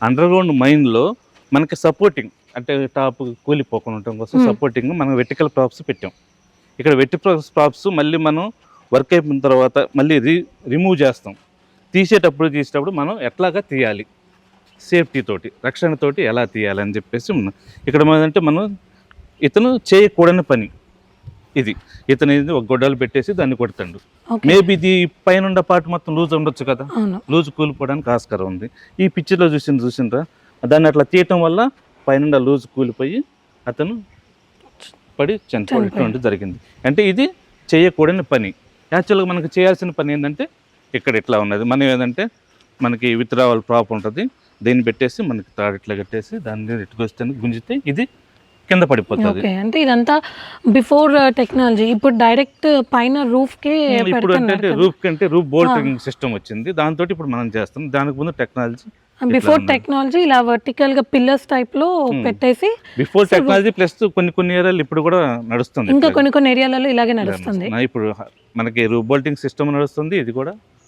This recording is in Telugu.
అండర్ గ్రౌండ్ మైన్లో మనకి సపోర్టింగ్ అంటే టాప్ కూలిపోకుండా ఉండటం కోసం సపోర్టింగ్ మనం వెర్టికల్ ప్రాప్స్ పెట్టాం. ఇక్కడ వెర్టికల్ ప్రాప్స్ మళ్ళీ మనం వర్క్ అయిపోయిన తర్వాత మళ్ళీ రిమూవ్ చేస్తాం. తీసేటప్పుడు మనం ఎట్లాగా తీయాలి, సేఫ్టీ తోటి రక్షణతోటి ఎలా తీయాలని చెప్పేసి ఇక్కడ అంటే మనం ఇతను చేయకూడని పని ఇది. ఇతను ఒక గొడ్డలు పెట్టేసి దాన్ని కొడతాడు. మేబీ ఇది పైన పార్ట్ మొత్తం లూజ్ ఉండొచ్చు కదా, లూజ్ కూలిపోవడానికి ఆస్కారం ఉంది. ఈ పిక్చర్లో చూసిండ్రా దాన్ని అట్లా తీయటం వల్ల పైన లూజ్ కూలిపోయి అతను పడి చనిపోవడం జరిగింది. అంటే ఇది చేయకూడని పని. యాక్చువల్గా మనకు చేయాల్సిన పని ఏంటంటే ఇక్కడ ఇట్లా ఉన్నది. మనం ఏంటంటే మనకి విత్డ్రావల్ ప్రాప్ ఉంటుంది, దీన్ని పెట్టేసి మనకి తాడు ఇట్లా కట్టేసి దాన్ని ఇటుకొస్తే గుంజితే ఇది కింద పడిపోతుంది. అంటే ఇదంతా బిఫోర్ టెక్నాలజీ. ఇప్పుడు డైరెక్ట్ పైన రూఫ్ కే ఇప్పుడు అంటే రూఫ్ బోల్టింగ్ సిస్టమ్ వచ్చింది, దాంతో ఇప్పుడు మనం చేస్తాం. దానికి ముందు టెక్నాలజీ బిఫోర్ టెక్నాలజీ ఇలా వర్టికల్ గా పిల్లర్స్ టైప్ లో పెట్టేసి బిఫోర్ టెక్నాలజీ ప్లస్ కొన్ని ఏరియాలు ఇప్పుడు కూడా నడుస్తుంది. ఇంకా కొన్ని ఏరియాలలో ఇలాగే నడుస్తుంది. ఇప్పుడు మనకి రూఫ్ బోల్టింగ్ సిస్టమ్ నడుస్తుంది, ఇది కూడా